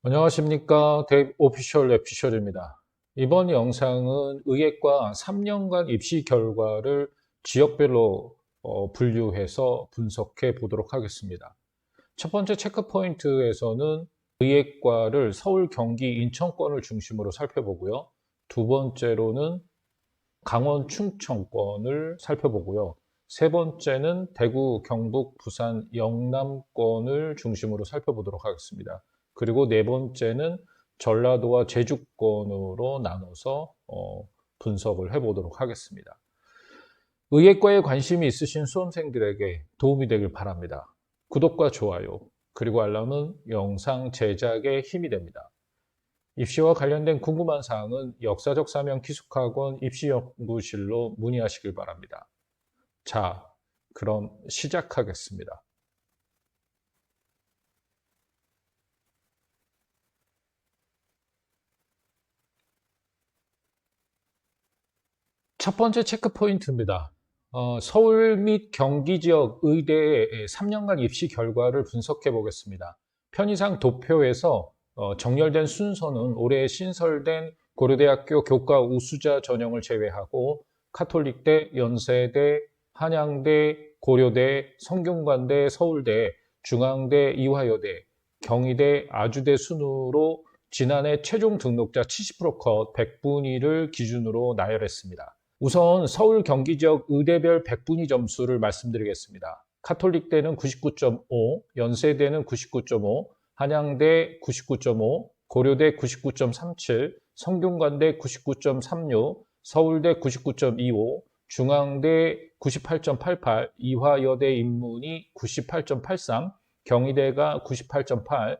안녕하십니까. 데이브 오피셜입니다. 이번 영상은 의예과 3년간 입시 결과를 지역별로 분류해서 분석해 보도록 하겠습니다. 첫 번째 체크 포인트에서는 의예과를 서울, 경기, 인천권을 중심으로 살펴보고요. 두 번째로는 강원, 충청권을 살펴보고요. 세 번째는 대구, 경북, 부산, 영남권을 중심으로 살펴보도록 하겠습니다. 그리고 네 번째는 전라도와 제주권으로 나눠서 분석을 해보도록 하겠습니다. 의예과에 관심이 있으신 수험생들에게 도움이 되길 바랍니다. 구독과 좋아요, 그리고 알람은 영상 제작에 힘이 됩니다. 입시와 관련된 궁금한 사항은 역사적 사명 기숙학원 입시연구실로 문의하시길 바랍니다. 자, 그럼 시작하겠습니다. 첫 번째 체크 포인트입니다. 서울 및 경기 지역 의대의 3년간 입시 결과를 분석해 보겠습니다. 편의상 도표에서 정렬된 순서는 올해 신설된 고려대학교 교과 우수자 전형을 제외하고 카톨릭대, 연세대, 한양대, 고려대, 성균관대, 서울대, 중앙대, 이화여대, 경희대, 아주대 순으로 지난해 최종 등록자 70% 컷 100분위를 기준으로 나열했습니다. 우선 서울 경기 지역 의대별 100분위 점수를 말씀드리겠습니다. 카톨릭대는 99.5, 연세대는 99.5, 한양대 99.5, 고려대 99.37, 성균관대 99.36, 서울대 99.25, 중앙대 98.88, 이화여대 인문이 98.83, 경희대가 98.8,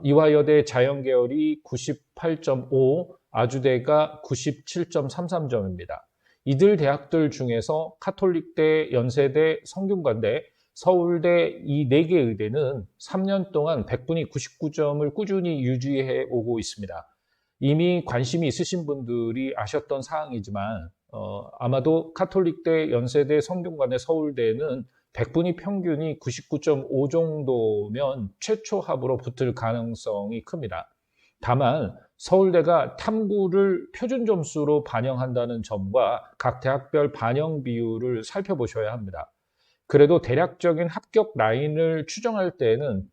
이화여대 자연계열이 98.5, 아주대가 97.33점입니다. 이들 대학들 중에서 카톨릭대, 연세대, 성균관대, 서울대 이 4개 의대는 3년 동안 100분위 99점을 꾸준히 유지해 오고 있습니다. 이미 관심이 있으신 분들이 아셨던 사항이지만 아마도 카톨릭대, 연세대, 성균관대, 서울대는 100분위 평균이 99.5 정도면 최초 합으로 붙을 가능성이 큽니다. 다만 서울대가 탐구를 표준 점수로 반영한다는 점과 각 대학별 반영 비율을 살펴보셔야 합니다. 그래도 대략적인 합격 라인을 추정할 때는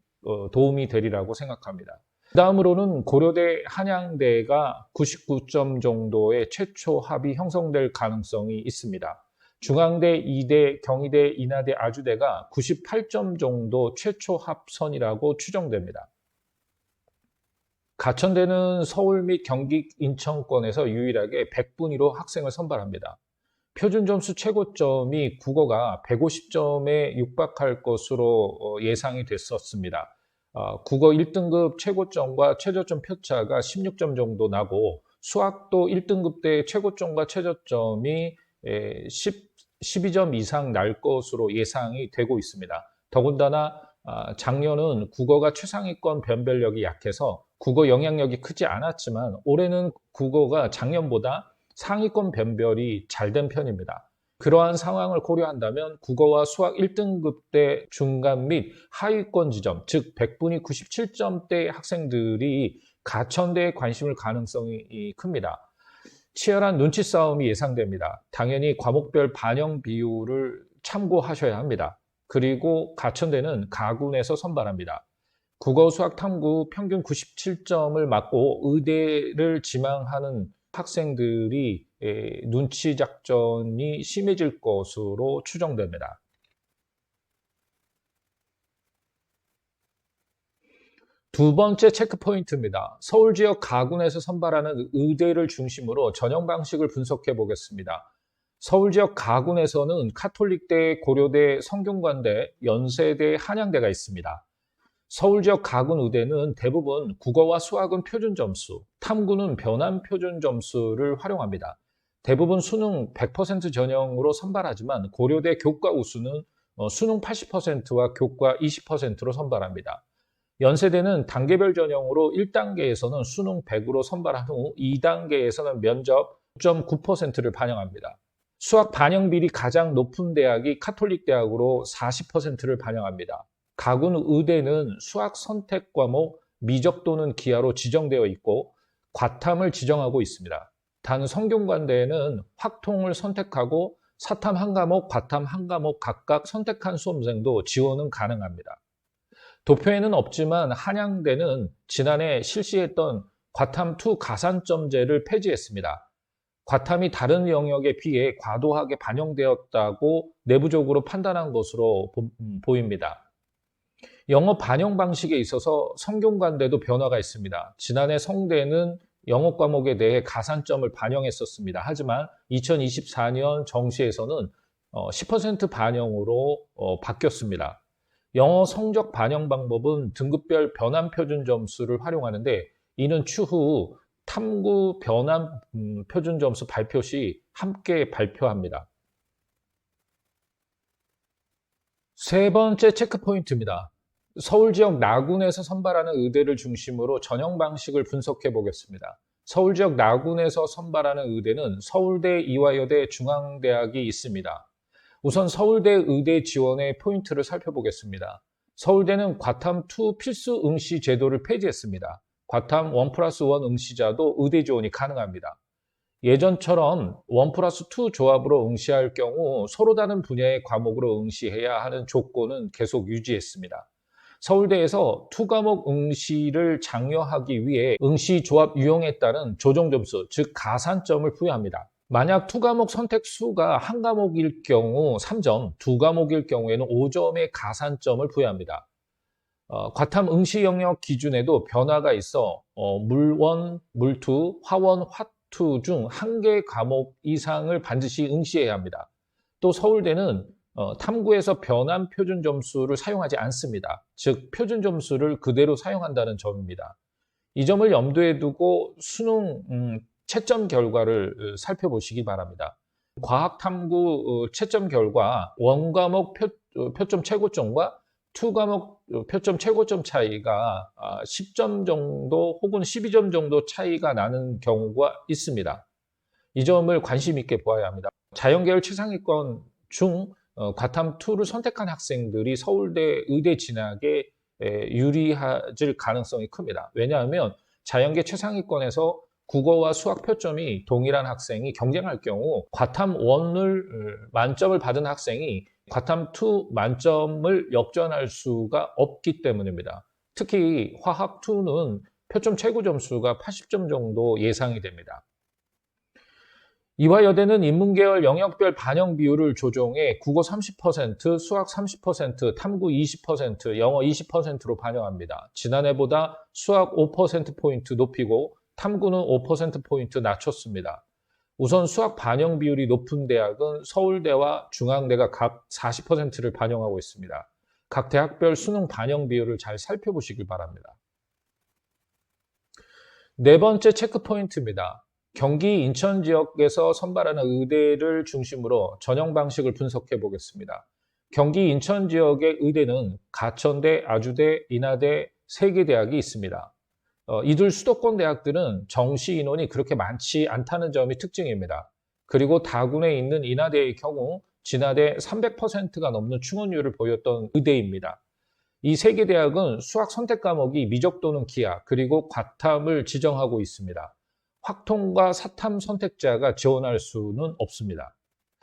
도움이 되리라고 생각합니다. 다음으로는 고려대, 한양대가 99점 정도의 최초 합이 형성될 가능성이 있습니다. 중앙대, 이대, 경희대, 인하대, 아주대가 98점 정도 최초 합선이라고 추정됩니다. 가천대는 서울 및 경기, 인천권에서 유일하게 100분위로 학생을 선발합니다. 표준 점수 최고점이 국어가 150점에 육박할 것으로 예상이 됐었습니다. 국어 1등급 최고점과 최저점 표차가 16점 정도 나고 수학도 1등급 때 최고점과 최저점이 12점 이상 날 것으로 예상이 되고 있습니다. 더군다나 작년은 국어가 최상위권 변별력이 약해서 국어 영향력이 크지 않았지만 올해는 국어가 작년보다 상위권 변별이 잘 된 편입니다. 그러한 상황을 고려한다면 국어와 수학 1등급 대 중간 및 하위권 지점, 즉 100분위 97점대 학생들이 가천대에 관심을 가능성이 큽니다. 치열한 눈치 싸움이 예상됩니다. 당연히 과목별 반영 비율을 참고하셔야 합니다. 그리고 가천대는 가군에서 선발합니다. 국어, 수학, 탐구 평균 97점을 맞고 의대를 지망하는 학생들이 눈치 작전이 심해질 것으로 추정됩니다. 두 번째 체크 포인트입니다. 서울 지역 가군에서 선발하는 의대를 중심으로 전형 방식을 분석해 보겠습니다. 서울 지역 가군에서는 카톨릭대, 고려대, 성균관대, 연세대, 한양대가 있습니다. 서울 지역 가군 의대는 대부분 국어와 수학은 표준 점수, 탐구는 변환 표준 점수를 활용합니다. 대부분 수능 100% 전형으로 선발하지만 고려대 교과 우수는 수능 80%와 교과 20%로 선발합니다. 연세대는 단계별 전형으로 1단계에서는 수능 100으로 선발한 후 2단계에서는 면접 9.9%를 반영합니다. 수학 반영 비율이 가장 높은 대학이 카톨릭 대학으로 40%를 반영합니다. 가군 의대는 수학 선택 과목 미적 또는 기하로 지정되어 있고 과탐을 지정하고 있습니다. 단 성균관대에는 확통을 선택하고 사탐 한 과목, 과탐 한 과목 각각 선택한 수험생도 지원은 가능합니다. 도표에는 없지만 한양대는 지난해 실시했던 과탐2 가산점제를 폐지했습니다. 과탐이 다른 영역에 비해 과도하게 반영되었다고 내부적으로 판단한 것으로 보입니다. 영어 반영 방식에 있어서 성균관대도 변화가 있습니다. 지난해 성대는 영어 과목에 대해 가산점을 반영했었습니다. 하지만 2024년 정시에서는 10% 반영으로 바뀌었습니다. 영어 성적 반영 방법은 등급별 변환 표준 점수를 활용하는데 이는 추후 탐구 변환 표준 점수 발표 시 함께 발표합니다. 세 번째 체크 포인트입니다. 서울 지역 나군에서 선발하는 의대를 중심으로 전형 방식을 분석해 보겠습니다. 서울 지역 나군에서 선발하는 의대는 서울대, 이화여대, 중앙대학이 있습니다. 우선 서울대 의대 지원의 포인트를 살펴보겠습니다. 서울대는 과탐2 필수 응시 제도를 폐지했습니다. 과탐 1+1 응시자도 의대 지원이 가능합니다. 예전처럼 1+2 조합으로 응시할 경우 서로 다른 분야의 과목으로 응시해야 하는 조건은 계속 유지했습니다. 서울대에서 2과목 응시를 장려하기 위해 응시 조합 유형에 따른 조정 점수, 즉 가산점을 부여합니다. 만약 2과목 선택 수가 한 과목일 경우 3점, 2과목일 경우에는 5점의 가산점을 부여합니다. 과탐 응시 영역 기준에도 변화가 있어 물1, 물2, 화원, 화2 중 한 개 과목 이상을 반드시 응시해야 합니다. 또 서울대는 탐구에서 변환 표준 점수를 사용하지 않습니다. 즉 표준 점수를 그대로 사용한다는 점입니다. 이 점을 염두에 두고 수능 채점 결과를 살펴보시기 바랍니다. 과학탐구 채점 결과 원과목 표점 최고점과 2과목 표점 최고점 차이가 10점 정도 혹은 12점 정도 차이가 나는 경우가 있습니다. 이 점을 관심 있게 보아야 합니다. 자연계열 최상위권 중 과탐2를 선택한 학생들이 서울대 의대 진학에 유리해질 가능성이 큽니다. 왜냐하면 자연계 최상위권에서 국어와 수학 표점이 동일한 학생이 경쟁할 경우 과탐1을 만점을 받은 학생이 과탐2 만점을 역전할 수가 없기 때문입니다. 특히 화학2는 표점 최고 점수가 80점 정도 예상이 됩니다. 이화여대는 인문계열 영역별 반영 비율을 조정해 국어 30%, 수학 30%, 탐구 20%, 영어 20%로 반영합니다. 지난해보다 수학 5%포인트 높이고 탐구는 5%포인트 낮췄습니다. 우선 수학 반영 비율이 높은 대학은 서울대와 중앙대가 각 40%를 반영하고 있습니다. 각 대학별 수능 반영 비율을 잘 살펴보시길 바랍니다. 네 번째 체크 포인트입니다. 경기 인천 지역에서 선발하는 의대를 중심으로 전형 방식을 분석해 보겠습니다. 경기 인천 지역의 의대는 가천대, 아주대, 인하대 3개 대학이 있습니다. 이들 수도권 대학들은 정시 인원이 그렇게 많지 않다는 점이 특징입니다. 그리고 다군에 있는 인하대의 경우 진하대 300%가 넘는 충원율을 보였던 의대입니다. 이 3개 대학은 수학 선택 과목이 미적 또는 기하, 그리고 과탐을 지정하고 있습니다. 확통과 사탐 선택자가 지원할 수는 없습니다.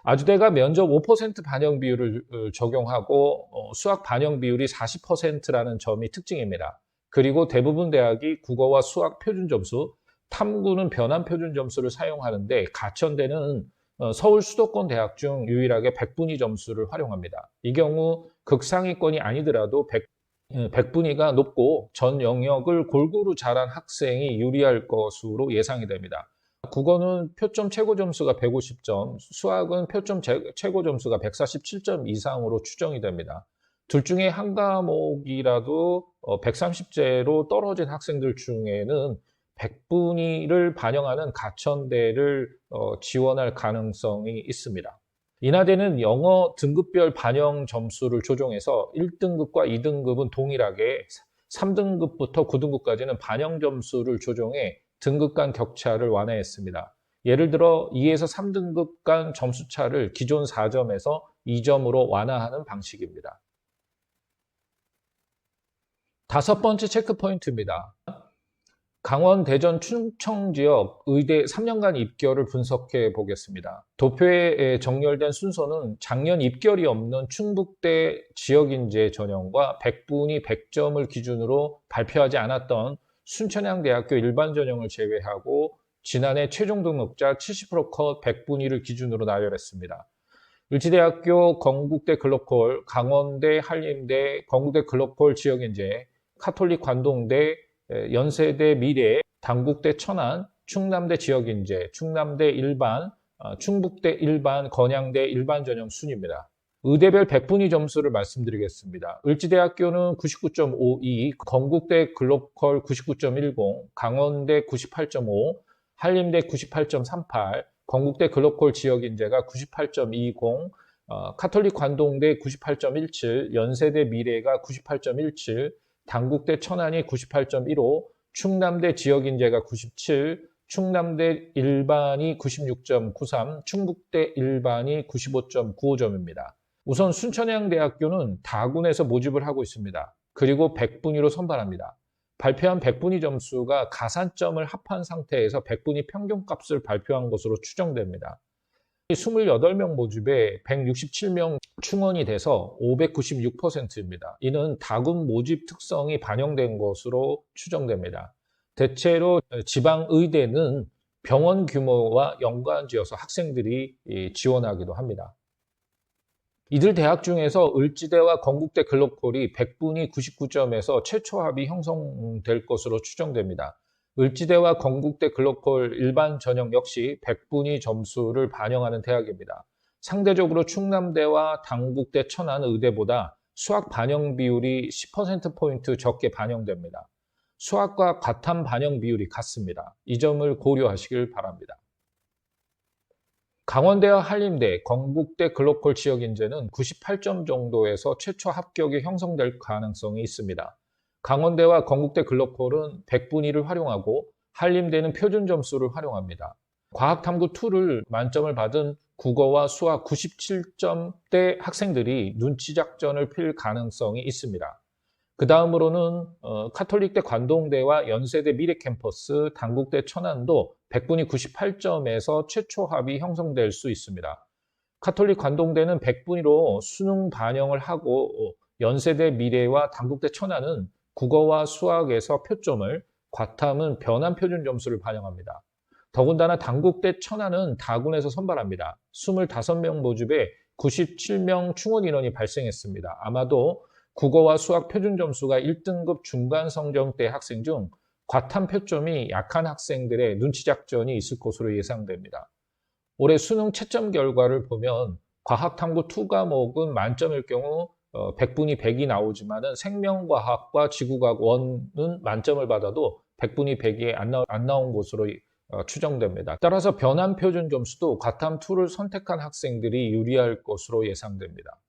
아주대가 면접 5% 반영 비율을 적용하고 수학 반영 비율이 40%라는 점이 특징입니다. 그리고 대부분 대학이 국어와 수학 표준 점수, 탐구는 변환 표준 점수를 사용하는데 가천대는 서울 수도권 대학 중 유일하게 100분위 점수를 활용합니다. 이 경우 극상위권이 아니더라도 100분위가 높고 전 영역을 골고루 잘한 학생이 유리할 것으로 예상이 됩니다. 국어는 표점 최고 점수가 150점, 수학은 표점 최고 점수가 147점 이상으로 추정이 됩니다. 둘 중에 한 과목이라도 130제로 떨어진 학생들 중에는 100분위를 반영하는 가천대를 지원할 가능성이 있습니다. 인하대는 영어 등급별 반영 점수를 조정해서 1등급과 2등급은 동일하게 3등급부터 9등급까지는 반영 점수를 조정해 등급 간 격차를 완화했습니다. 예를 들어 2에서 3등급 간 점수차를 기존 4점에서 2점으로 완화하는 방식입니다. 다섯 번째 체크 포인트입니다. 강원, 대전, 충청 지역 의대 3년간 입결을 분석해 보겠습니다. 도표에 정렬된 순서는 작년 입결이 없는 충북대 지역인재 전형과 100분위 100점을 기준으로 발표하지 않았던 순천향대학교 일반 전형을 제외하고 지난해 최종 등록자 70% 컷 100분위를 기준으로 나열했습니다. 을지대학교, 건국대 글로컬, 강원대, 한림대, 건국대 글로컬 지역인재, 카톨릭 관동대, 연세대 미래, 당국대 천안, 충남대 지역인재, 충남대 일반, 충북대 일반, 건양대 일반 전형 순입니다. 의대별 100분위 점수를 말씀드리겠습니다. 을지대학교는 99.52, 건국대 글로컬 99.10, 강원대 98.5, 한림대 98.38, 건국대 글로컬 지역인재가 98.20, 카톨릭 관동대 98.17, 연세대 미래가 98.17, 당국대 천안이 98.15, 충남대 지역인재가 97, 충남대 일반이 96.93, 충북대 일반이 95.95점입니다. 우선 순천향대학교는 다군에서 모집을 하고 있습니다. 그리고 100분위로 선발합니다. 발표한 100분위 점수가 가산점을 합한 상태에서 100분위 평균값을 발표한 것으로 추정됩니다. 28명 모집에 167명 충원이 돼서 596%입니다. 이는 다군 모집 특성이 반영된 것으로 추정됩니다. 대체로 지방의대는 병원 규모와 연관지어서 학생들이 지원하기도 합니다. 이들 대학 중에서 을지대와 건국대 글로컬이 100분위 99점에서 최초 합이 형성될 것으로 추정됩니다. 을지대와 건국대 글로컬 일반 전형 역시 100분위 점수를 반영하는 대학입니다. 상대적으로 충남대와 당국대 천안 의대보다 수학 반영 비율이 10%포인트 적게 반영됩니다. 수학과 과탐 반영 비율이 같습니다. 이 점을 고려하시길 바랍니다. 강원대와 한림대, 건국대 글로컬 지역인재는 98점 정도에서 최초 합격이 형성될 가능성이 있습니다. 강원대와 건국대 글로컬은 100분위를 활용하고 한림대는 표준 점수를 활용합니다. 과학탐구2를 만점을 받은 국어와 수학 97점대 학생들이 눈치작전을 필 가능성이 있습니다. 그 다음으로는 카톨릭대 관동대와 연세대 미래캠퍼스, 당국대 천안도 100분위 98점에서 최초 합이 형성될 수 있습니다. 카톨릭 관동대는 100분위로 수능 반영을 하고 연세대 미래와 당국대 천안은 국어와 수학에서 표점을, 과탐은 변환 표준 점수를 반영합니다. 더군다나 당국대 천안은 다군에서 선발합니다. 25명 모집에 97명 충원 인원이 발생했습니다. 아마도 국어와 수학 표준 점수가 1등급 중간 성적대 학생 중 과탐 표점이 약한 학생들의 눈치작전이 있을 것으로 예상됩니다. 올해 수능 채점 결과를 보면 과학탐구 2 과목은 만점일 경우 100분위 100이 나오지만 생명과학과 지구과학 1은 만점을 받아도 100분위 100이 안 나온 것으로 추정됩니다. 따라서 변환 표준 점수도 과탐 2를 선택한 학생들이 유리할 것으로 예상됩니다.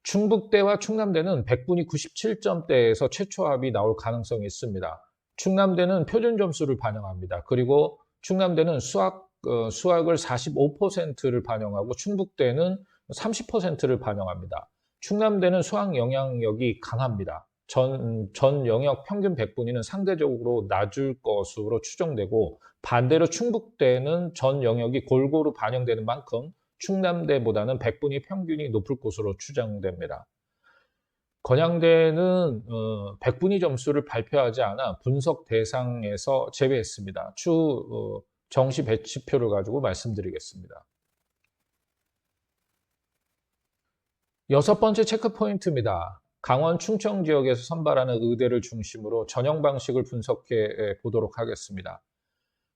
충북대와 충남대는 100분위 97점대에서 최초 합이 나올 가능성이 있습니다. 충남대는 표준 점수를 반영합니다. 그리고 충남대는 수학을 45%를 반영하고 충북대는 30%를 반영합니다. 충남대는 수학 영향력이 강합니다. 전 영역 평균 100분위는 상대적으로 낮을 것으로 추정되고 반대로 충북대는 전 영역이 골고루 반영되는 만큼 충남대보다는 100분위 평균이 높을 것으로 추정됩니다. 건양대는 100분위 점수를 발표하지 않아 분석 대상에서 제외했습니다. 추후 정시 배치표를 가지고 말씀드리겠습니다. 6번째 체크포인트입니다. 강원 충청 지역에서 선발하는 의대를 중심으로 전형 방식을 분석해 보도록 하겠습니다.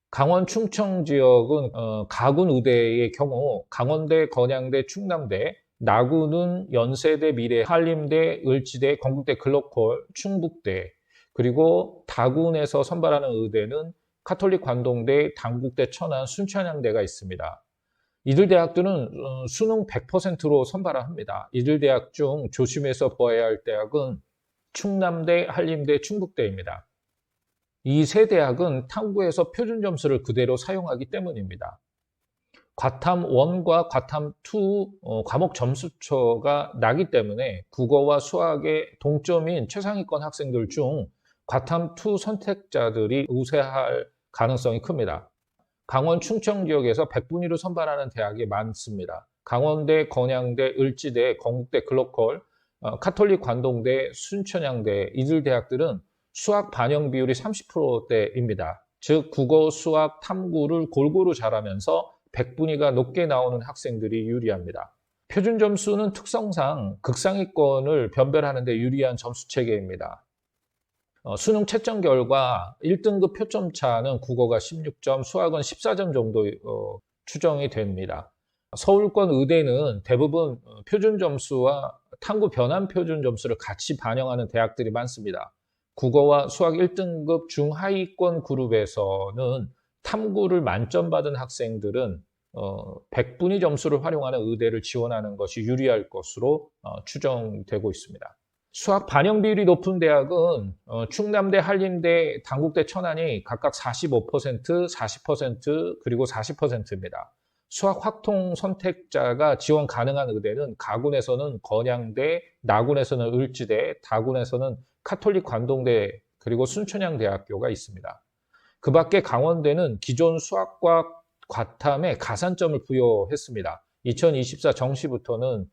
강원 충청 지역은 가군 의대의 경우 강원대, 건양대, 충남대, 나군은 연세대, 미래, 한림대, 을지대, 건국대, 글로컬, 충북대, 그리고 다군에서 선발하는 의대는 카톨릭 관동대, 당국대, 천안, 순천향대가 있습니다. 이들 대학들은 수능 100%로 선발을 합니다. 이들 대학 중 조심해서 보아야 할 대학은 충남대, 한림대, 충북대입니다. 이 세 대학은 탐구에서 표준 점수를 그대로 사용하기 때문입니다. 과탐 1과 과탐 2 과목 점수초가 나기 때문에 국어와 수학의 동점인 최상위권 학생들 중 과탐2 선택자들이 우세할 가능성이 큽니다. 강원 충청 지역에서 100분위로 선발하는 대학이 많습니다. 강원대, 건양대, 을지대, 건국대 글로컬, 카톨릭 관동대, 순천향대 이들 대학들은 수학 반영 비율이 30%대입니다. 즉 국어, 수학, 탐구를 골고루 잘하면서 100분위가 높게 나오는 학생들이 유리합니다. 표준 점수는 특성상 극상위권을 변별하는 데 유리한 점수 체계입니다. 수능 채점 결과 1등급 표점 차는 국어가 16점, 수학은 14점 정도 추정이 됩니다. 서울권 의대는 대부분 표준 점수와 탐구 변환 표준 점수를 같이 반영하는 대학들이 많습니다. 국어와 수학 1등급 중하위권 그룹에서는 탐구를 만점 받은 학생들은 100분위 점수를 활용하는 의대를 지원하는 것이 유리할 것으로 추정되고 있습니다. 수학 반영 비율이 높은 대학은 충남대, 한림대, 단국대, 천안이 각각 45%, 40% 그리고 40%입니다. 수학 확통 선택자가 지원 가능한 의대는 가군에서는 건양대, 나군에서는 을지대, 다군에서는 카톨릭 관동대 그리고 순천향대학교가 있습니다. 그 밖에 강원대는 기존 수학과 과탐에 가산점을 부여했습니다. 2024 정시부터는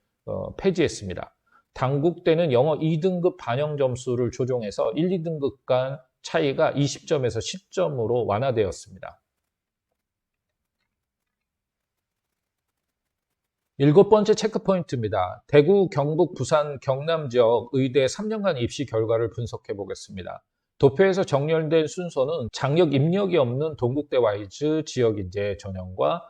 폐지했습니다. 단국대는 영어 2등급 반영 점수를 조정해서 1, 2등급 간 차이가 20점에서 10점으로 완화되었습니다. 7번째 체크포인트입니다. 대구, 경북, 부산, 경남 지역 의대 3년간 입시 결과를 분석해 보겠습니다. 도표에서 정렬된 순서는 장력 입력이 없는 동국대 와이즈 지역인재 전형과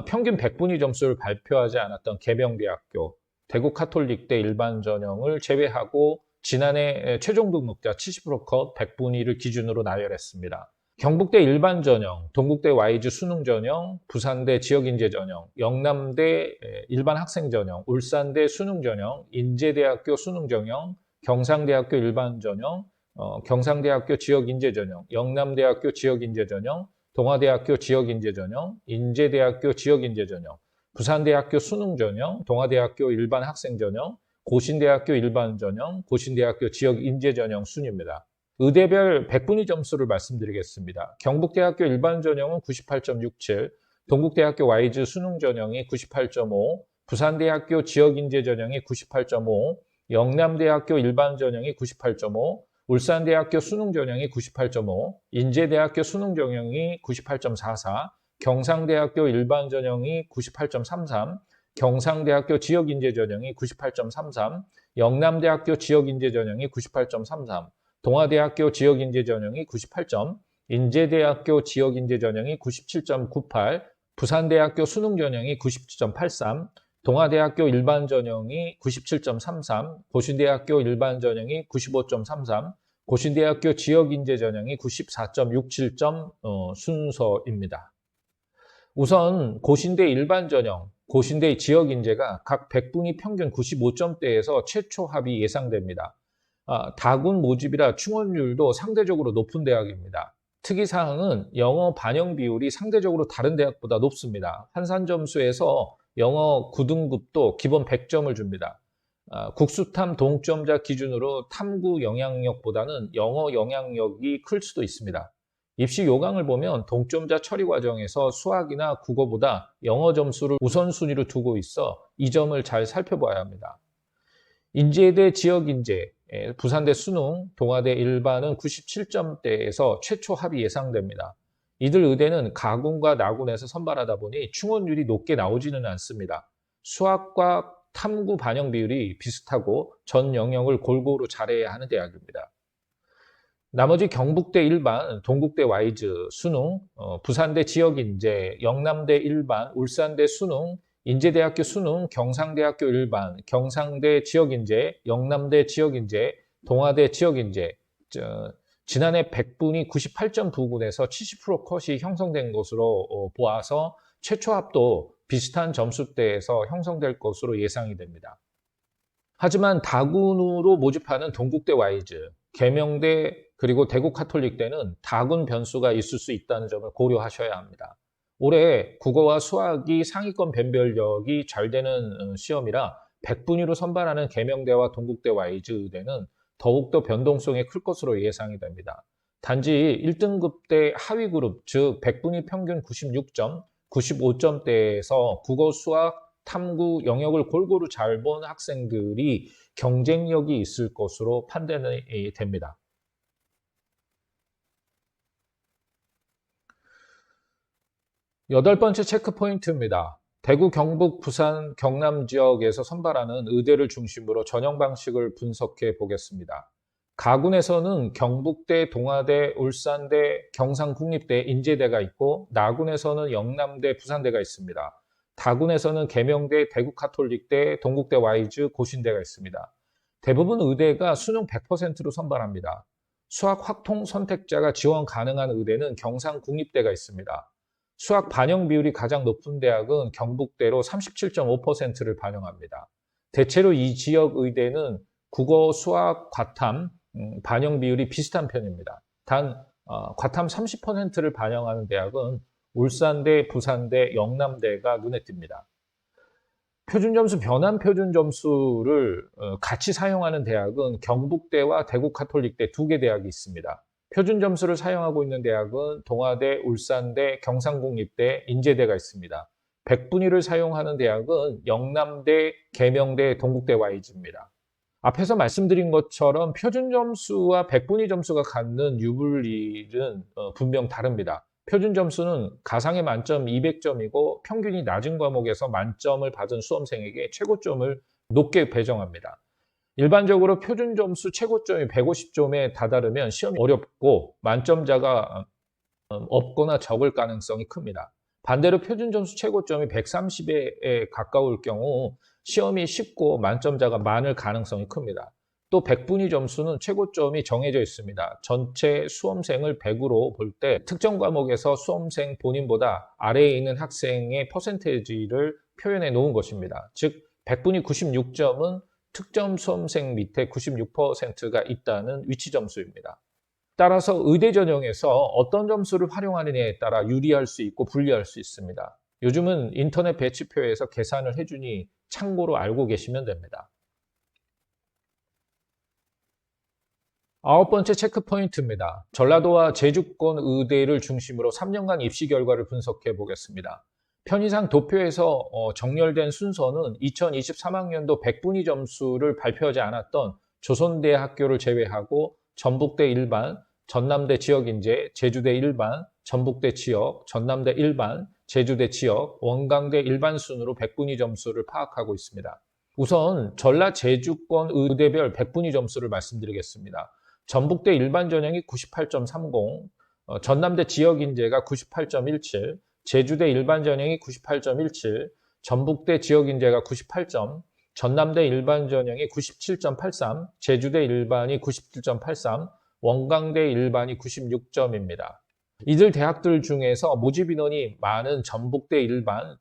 평균 100분위 점수를 발표하지 않았던 계명대학교, 대구 카톨릭대 일반 전형을 제외하고 지난해 최종 등록자 70% 컷 100분위를 기준으로 나열했습니다. 경북대 일반 전형, 동국대 와이즈 수능 전형, 부산대 지역인재 전형, 영남대 일반 학생 전형, 울산대 수능 전형, 인제대학교 수능 전형, 경상대학교 일반 전형, 경상대학교 지역인재 전형, 영남대학교 지역인재 전형, 동아대학교 지역인재 전형, 인제대학교 지역인재 전형, 부산대학교 수능 전형, 동아대학교 일반 학생 전형, 고신대학교 일반 전형, 고신대학교 지역인재 전형 순입니다. 의대별 100분위 점수를 말씀드리겠습니다. 경북대학교 일반 전형은 98.67, 동국대학교 와이즈 수능 전형이 98.5, 부산대학교 지역인재 전형이 98.5, 영남대학교 일반 전형이 98.5, 울산대학교 수능 전형이 98.5, 인제대학교 수능 전형이 98.44, 경상대학교 일반 전형이 98.33, 경상대학교 지역인재 전형이 98.33, 영남대학교 지역인재 전형이 98.33, 동아대학교 지역인재 전형이 98점, 인제대학교 지역인재 전형이 97.98, 부산대학교 수능 전형이 97.83, 동아대학교 일반 전형이 97.33, 고신대학교 일반 전형이 95.33, 고신대학교 지역인재 전형이 94.67점 순서입니다. 우선 고신대 일반 전형, 고신대 지역인재가 각 100분위 평균 95점대에서 최초 합이 예상됩니다. 다군 모집이라 충원율도 상대적으로 높은 대학입니다. 특이사항은 영어 반영 비율이 상대적으로 다른 대학보다 높습니다. 환산점수에서 영어 9등급도 기본 100점을 줍니다. 국수탐 동점자 기준으로 탐구 영향력보다는 영어 영향력이 클 수도 있습니다. 입시 요강을 보면 동점자 처리 과정에서 수학이나 국어보다 영어 점수를 우선순위로 두고 있어 이 점을 잘 살펴봐야 합니다. 인제대 지역인재, 부산대 수능, 동아대 일반은 97점대에서 최초 합이 예상됩니다. 이들 의대는 가군과 나군에서 선발하다 보니 충원율이 높게 나오지는 않습니다. 수학과 탐구 반영 비율이 비슷하고 전 영역을 골고루 잘해야 하는 대학입니다. 나머지 경북대 일반, 동국대 와이즈 수능, 부산대 지역인재, 영남대 일반, 울산대 수능, 인제대학교 수능, 경상대학교 일반, 경상대 지역인재, 영남대 지역인재, 동아대 지역인재, 지난해 100분위 98점 부근에서 70% 컷이 형성된 것으로 보아서 최초 합도 비슷한 점수대에서 형성될 것으로 예상이 됩니다. 하지만 다군으로 모집하는 동국대 와이즈, 계명대 그리고 대구 카톨릭대는 다군 변수가 있을 수 있다는 점을 고려하셔야 합니다. 올해 국어와 수학이 상위권 변별력이 잘 되는 시험이라 100분위로 선발하는 계명대와 동국대 와이즈 의대는 더욱더 변동성이 클 것으로 예상이 됩니다. 단지 1등급대 하위 그룹, 즉 백분위 평균 96점, 95점대에서 국어, 수학, 탐구 영역을 골고루 잘 본 학생들이 경쟁력이 있을 것으로 판단이 됩니다. 여덟 번째 체크 포인트입니다. 대구, 경북, 부산, 경남 지역에서 선발하는 의대를 중심으로 전형 방식을 분석해 보겠습니다. 가군에서는 경북대, 동아대, 울산대, 경상국립대, 인제대가 있고 나군에서는 영남대, 부산대가 있습니다. 다군에서는 계명대, 대구카톨릭대, 동국대 와이즈, 고신대가 있습니다. 대부분 의대가 수능 100%로 선발합니다. 수학 확통 선택자가 지원 가능한 의대는 경상국립대가 있습니다. 수학 반영 비율이 가장 높은 대학은 경북대로 37.5%를 반영합니다. 대체로 이 지역 의대는 국어, 수학, 과탐 반영 비율이 비슷한 편입니다. 단 과탐 30%를 반영하는 대학은 울산대, 부산대, 영남대가 눈에 띕니다. 표준점수, 변환 표준점수를 같이 사용하는 대학은 경북대와 대구카톨릭대 두 개 대학이 있습니다. 표준점수를 사용하고 있는 대학은 동아대, 울산대, 경상국립대, 인제대가 있습니다. 백분위를 사용하는 대학은 영남대, 계명대, 동국대 와이즈입니다. 앞에서 말씀드린 것처럼 표준점수와 백분위 점수가 갖는 유불리는 분명 다릅니다. 표준점수는 가상의 만점 200점이고 평균이 낮은 과목에서 만점을 받은 수험생에게 최고점을 높게 배정합니다. 일반적으로 표준점수 최고점이 150점에 다다르면 시험이 어렵고 만점자가 없거나 적을 가능성이 큽니다. 반대로 표준점수 최고점이 130에 가까울 경우 시험이 쉽고 만점자가 많을 가능성이 큽니다. 또 백분위 점수는 최고점이 정해져 있습니다. 전체 수험생을 100으로 볼 때 특정 과목에서 수험생 본인보다 아래에 있는 학생의 퍼센테이지를 표현해 놓은 것입니다. 즉 백분위 96점은 특정 수험생 밑에 96%가 있다는 위치 점수입니다. 따라서 의대 전형에서 어떤 점수를 활용하느냐에 따라 유리할 수 있고 불리할 수 있습니다. 요즘은 인터넷 배치표에서 계산을 해주니 참고로 알고 계시면 됩니다. 아홉 번째 체크 포인트입니다. 전라도와 제주권 의대를 중심으로 3년간 입시 결과를 분석해 보겠습니다. 편의상 도표에서 정렬된 순서는 2023학년도 백분위 점수를 발표하지 않았던 조선대학교를 제외하고 전북대 일반, 전남대 지역인재, 제주대 일반, 전북대 지역, 전남대 일반, 제주대 지역, 원광대 일반 순으로 백분위 점수를 파악하고 있습니다. 우선 전라 제주권 의대별 백분위 점수를 말씀드리겠습니다. 전북대 일반 전형이 98.30, 전남대 지역인재가 98.17, 제주대 일반 전형이 98.17, 전북대 지역인재가 98점, 전남대 일반 전형이 97.83, 제주대 일반이 97.83, 원광대 일반이 96점입니다. 이들 대학들 중에서 모집 인원이 많은 전북대 일반,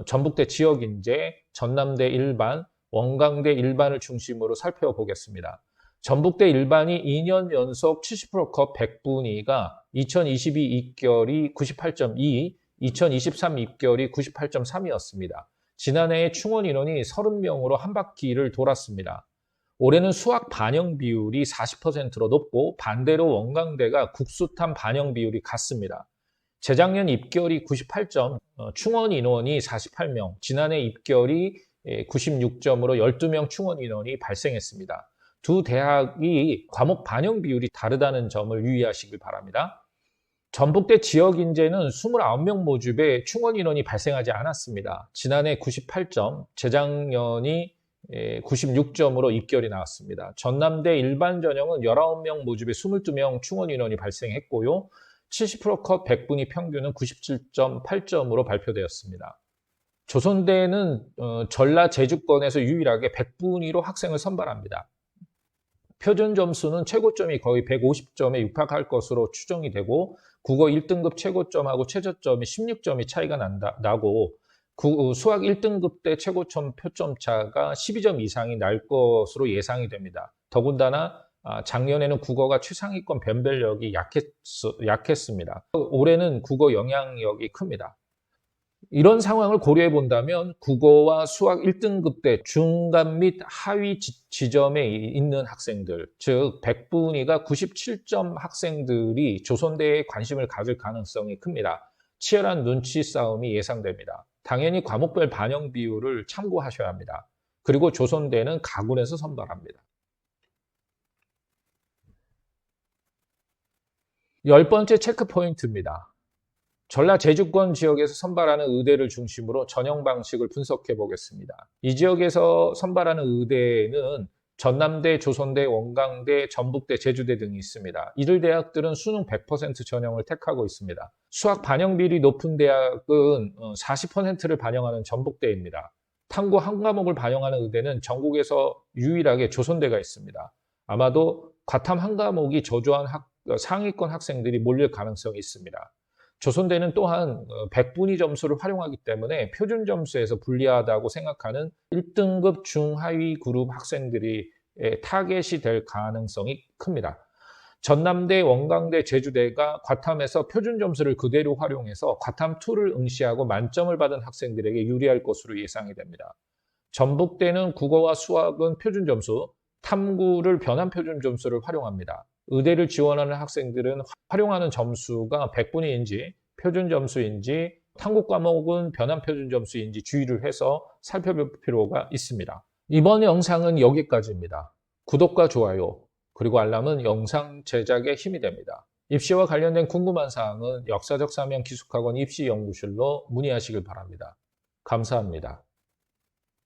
전북대 지역인재, 전남대 일반, 원광대 일반을 중심으로 살펴보겠습니다. 전북대 일반이 2년 연속 70%컷 백분위가 2022 입결이 98.2, 2023 입결이 98.3이었습니다. 지난해에 충원 인원이 30명으로 한 바퀴를 돌았습니다. 올해는 수학 반영 비율이 40%로 높고 반대로 원광대가 국수탐 반영 비율이 같습니다. 재작년 입결이 98점, 충원 인원이 48명, 지난해 입결이 96점으로 12명 충원 인원이 발생했습니다. 두 대학이 과목 반영 비율이 다르다는 점을 유의하시길 바랍니다. 전북대 지역인재는 29명 모집에 충원 인원이 발생하지 않았습니다. 지난해 98점, 재작년이 96점으로 입결이 나왔습니다. 전남대 일반 전형은 19명 모집에 22명 충원 인원이 발생했고요. 70%컷 백분위 평균은 97.8점으로 발표되었습니다. 조선대는 전라 제주권에서 유일하게 백분위로 학생을 선발합니다. 표준 점수는 최고점이 거의 150점에 육박할 것으로 추정이 되고 국어 1등급 최고점하고 최저점이 16점이 차이가 나고 수학 1등급 때 최고점 표점 차가 12점 이상이 날 것으로 예상이 됩니다. 더군다나 작년에는 국어가 최상위권 변별력이 약했습니다. 올해는 국어 영향력이 큽니다. 이런 상황을 고려해 본다면 국어와 수학 1등급대 중간 및 하위 지점에 있는 학생들, 즉 100분위가 97점 학생들이 조선대에 관심을 가질 가능성이 큽니다. 치열한 눈치 싸움이 예상됩니다. 당연히 과목별 반영 비율을 참고하셔야 합니다. 그리고 조선대는 가군에서 선발합니다. 10번째 체크 포인트입니다. 전라 제주권 지역에서 선발하는 의대를 중심으로 전형 방식을 분석해 보겠습니다. 이 지역에서 선발하는 의대는 전남대, 조선대, 원광대, 전북대, 제주대 등이 있습니다. 이들 대학들은 수능 100% 전형을 택하고 있습니다. 수학 반영 비율이 높은 대학은 40%를 반영하는 전북대입니다. 탐구 한 과목을 반영하는 의대는 전국에서 유일하게 조선대가 있습니다. 아마도 과탐 한 과목이 저조한 상위권 학생들이 몰릴 가능성이 있습니다. 조선대는 또한 100분위 점수를 활용하기 때문에 표준 점수에서 불리하다고 생각하는 1등급 중하위 그룹 학생들이 타겟이 될 가능성이 큽니다. 전남대, 원광대, 제주대가 과탐에서 표준 점수를 그대로 활용해서 과탐2를 응시하고 만점을 받은 학생들에게 유리할 것으로 예상이 됩니다. 전북대는 국어와 수학은 표준 점수, 탐구를 변환 표준 점수를 활용합니다. 의대를 지원하는 학생들은 활용하는 점수가 100분위인지 표준 점수인지 탐구 과목은 변환 표준 점수인지 주의를 해서 살펴볼 필요가 있습니다. 이번 영상은 여기까지입니다. 구독과 좋아요 그리고 알람은 영상 제작에 힘이 됩니다. 입시와 관련된 궁금한 사항은 역사적 사명 기숙학원 입시연구실로 문의하시길 바랍니다. 감사합니다.